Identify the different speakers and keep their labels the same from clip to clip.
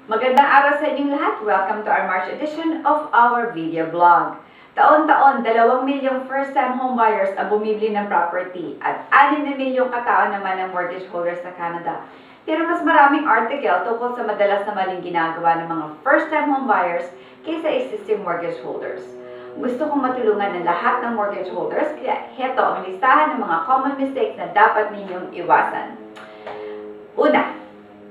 Speaker 1: Magandang araw sa inyong lahat. Welcome to our March edition of our video blog. Taon-taon, 2 milyong first-time homebuyers ang bumibili ng property at 6 na milyong katao naman ang mortgage holders sa Canada. Pero mas maraming article tungkol sa madalas na maling ginagawa ng mga first-time homebuyers kaysa existing mortgage holders. Gusto kong matulungan ng lahat ng mortgage holders, kaya heto ang listahan ng mga common mistakes na dapat ninyong iwasan. Una,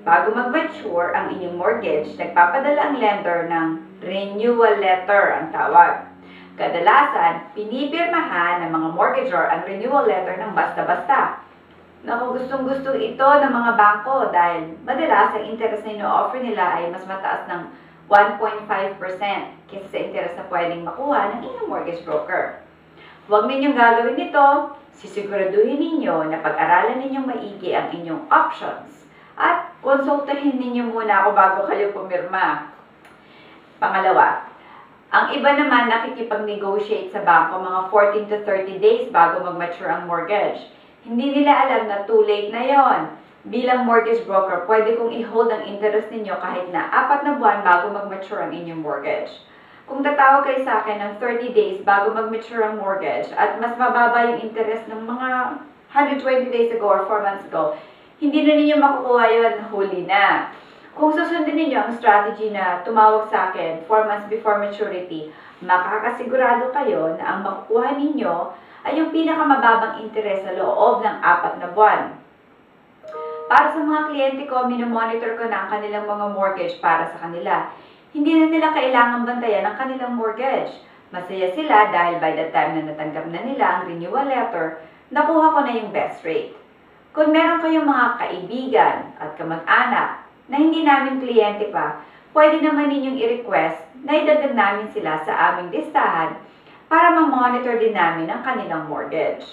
Speaker 1: bago mag-mature ang inyong mortgage, nagpapadala ang lender ng renewal letter ang tawag. Kadalasan, pinipirmahan ng mga mortgagor ang renewal letter ng basta-basta. Naku, gustong-gustong ito ng mga bangko dahil madalas ang interest na ino-offer nila ay mas mataas ng 1.5% kaysa sa interest na pwedeng makuha ng inyong mortgage broker. Huwag ninyong gagawin ito, sisiguraduhin ninyo na pag-aralan ninyong maigi ang inyong options at konsultahin ninyo muna ako bago kayo pumirma. Pangalawa, ang iba naman nakikipag-negotiate sa bangko mga 14 to 30 days bago mag-mature ang mortgage. Hindi nila alam na too late na yon. Bilang mortgage broker, pwede kong i-hold ang interest ninyo kahit na 4 na buwan bago mag-mature ang inyong mortgage. Kung tatawag kayo sa akin ng 30 days bago mag-mature ang mortgage at mas mababa yung interest ng mga 120 days ago or 4 months ago, hindi na ninyo makukuha yun, huli na. Kung susundin ninyo ang strategy na tumawag sa akin 4 months before maturity, makakasigurado kayo na ang makukuha ninyo ay yung pinakamababang interest sa loob ng 4 na buwan. Para sa mga kliyente ko, minomonitor ko na ang kanilang mga mortgage para sa kanila. Hindi na nila kailangang bantayan ang kanilang mortgage. Masaya sila dahil by the time na natanggap na nila ang renewal letter, nakuha ko na yung best rate. Kung meron kayong mga kaibigan at kamag-anak na hindi namin kliyente pa, pwede naman ninyong i-request na idagdag namin sila sa aming listahan para ma-monitor din namin ang kanilang mortgage.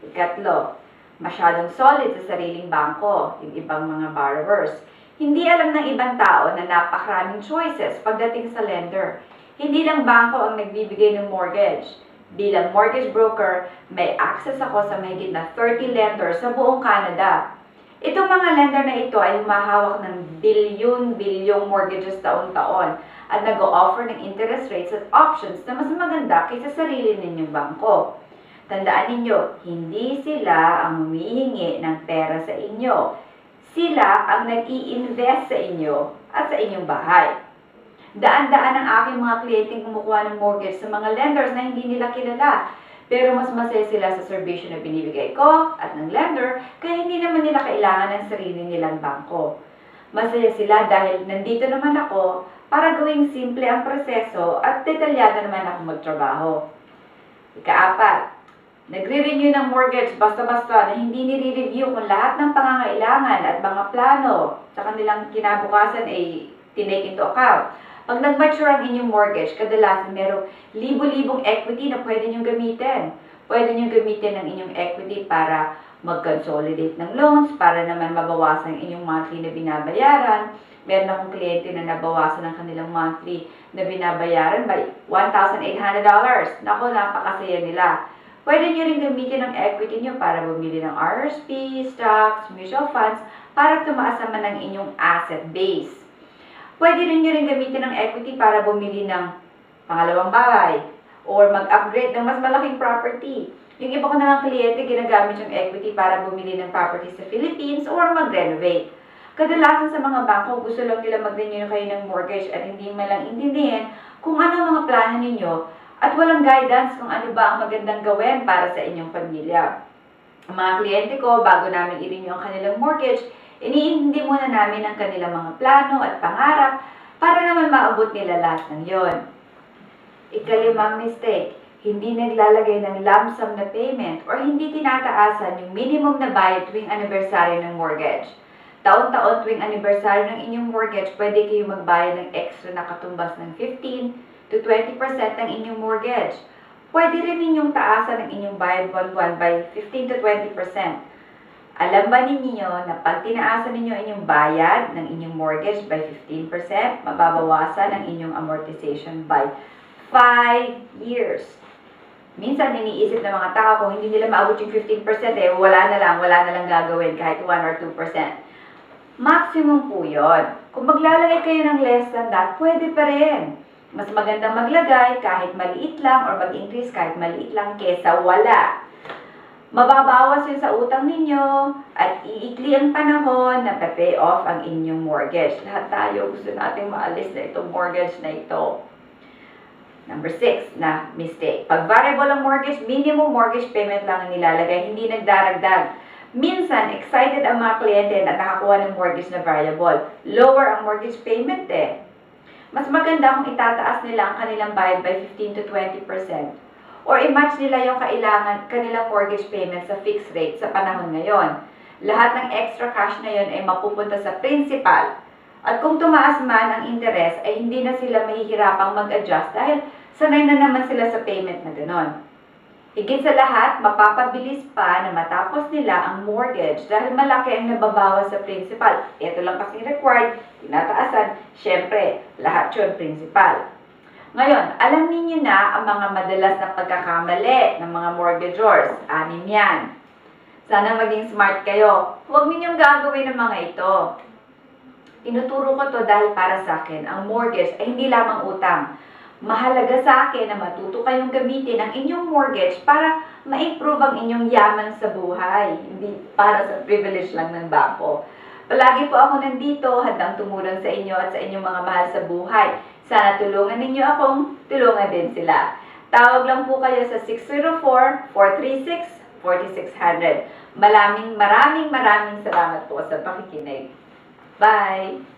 Speaker 1: Ikatlo, masyadong solid sa sariling bangko, yung ibang mga borrowers. Hindi alam ng ibang tao na napakaraming choices pagdating sa lender. Hindi lang bangko ang nagbibigay ng mortgage. Bilang mortgage broker, may access ako sa mahigit na 30 lenders sa buong Canada. Itong mga lender na ito ay humahawak ng bilyon-bilyong mortgages taon-taon at nag-o-offer ng interest rates at options na mas maganda kaysa sarili ninyong bangko. Tandaan ninyo, hindi sila ang humihingi ng pera sa inyo. Sila ang nag-i-invest sa inyo at sa inyong bahay. Daan-daan ang aking mga kliyenteng kumukuha ng mortgage sa mga lenders na hindi nila kilala. Pero mas masaya sila sa serbisyo na binibigay ko at ng lender, kaya hindi naman nila kailangan ng sarili nilang bangko. Masaya sila dahil nandito naman ako para gawing simple ang proseso at detalyado naman ako magtrabaho. Ika-4, nagre-renew ng mortgage basta-basta na hindi nire-review kung lahat ng pangangailangan at mga plano sa kanilang kinabukasan ay tinake into account. Pag nag-mature ang inyong mortgage, kadalasan merong libo-libong equity na pwede nyo gamitin. Pwede nyo gamitin ang inyong equity para mag-consolidate ng loans, para naman mabawasan ang inyong monthly na binabayaran. Meron akong kliyente na nabawasan ang kanilang monthly na binabayaran by $1,800. Naku, napakasaya nila. Pwede nyo rin gamitin ang equity nyo para bumili ng RSP, stocks, mutual funds, para tumaas naman ang inyong asset base. Pwede rin nyo rin gamitin ang equity para bumili ng pangalawang bahay or mag-upgrade ng mas malaking property. Yung iba ko naman kliyente, ginagamit yung equity para bumili ng property sa Philippines or mag-renovate. Kadalasan sa mga bangko, gusto lang nila mag-renew kayo ng mortgage at hindi malang intindihin kung ano ang mga plano ninyo at walang guidance kung ano ba ang magandang gawin para sa inyong pamilya. Ang mga kliyente ko, bago namin i-renew ang kanilang mortgage, iniintindi muna namin ang kanilang mga plano at pangarap para naman maabot nila lahat ng yon. Ika-5 mistake, hindi naglalagay ng lump sum na payment or hindi tinataasan yung minimum na bayad tuwing anibersaryo ng mortgage. Taon-taon tuwing anibersaryo ng inyong mortgage, pwede kayo magbayad ng extra na katumbas ng 15 to 20% ng inyong mortgage. Pwede rin ninyong taasan ang inyong bayad buwan-buwan by 15 to 20%. Alam ba ninyo na pag tinaasan ninyo inyong bayad ng inyong mortgage by 15%, mababawasan ang inyong amortization by 5 years. Minsan, iniisip ng mga tao kung hindi nila maabot yung 15%, wala na lang gagawin kahit 1 or 2%. Maximum po yun. Kung maglalagay kayo ng less than that, pwede pa rin. Mas maganda maglagay kahit maliit lang or mag-increase kahit maliit lang kesa wala. Mababawas yun sa utang ninyo at iikli ang panahon na pay off ang inyong mortgage. Lahat tayo gusto natin maalis na itong mortgage na ito. Number 6 na mistake. Pag variable ang mortgage, minimum mortgage payment lang ang nilalagay, hindi nagdaragdag. Minsan, excited ang mga kliyente na nakakuha ng mortgage na variable. Lower ang mortgage payment Mas maganda kung itataas nila ang kanilang bayad by 15 to 20%. Or i-match nila yung kanilang mortgage payment sa fixed rate sa panahon ngayon. Lahat ng extra cash na yun ay mapupunta sa principal. At kung tumaas man ang interest, ay hindi na sila mahihirapang mag-adjust dahil sanay na naman sila sa payment na gano'n. Higit sa lahat, mapapabilis pa na matapos nila ang mortgage dahil malaki ang nababawas sa principal. Ito lang kasi required, tinataasan, syempre, lahat yun principal. Ngayon, alam niyo na ang mga madalas na pagkakamali ng mga mortgagors. 6 yan. Sana maging smart kayo. Huwag ninyong gagawin ang mga ito. Tinuturo ko to dahil para sa akin, ang mortgage ay hindi lamang utang. Mahalaga sa akin na matuto kayong gamitin ang inyong mortgage para ma-improve ang inyong yaman sa buhay. Hindi para sa privilege lang ng bangko. Palagi po ako nandito, handang tumulong sa inyo at sa inyong mga mahal sa buhay. Sana tulungan ninyo akong tulungan din sila. Tawag lang po kayo sa 604-436-4600. Maraming salamat po sa pakikinig. Bye!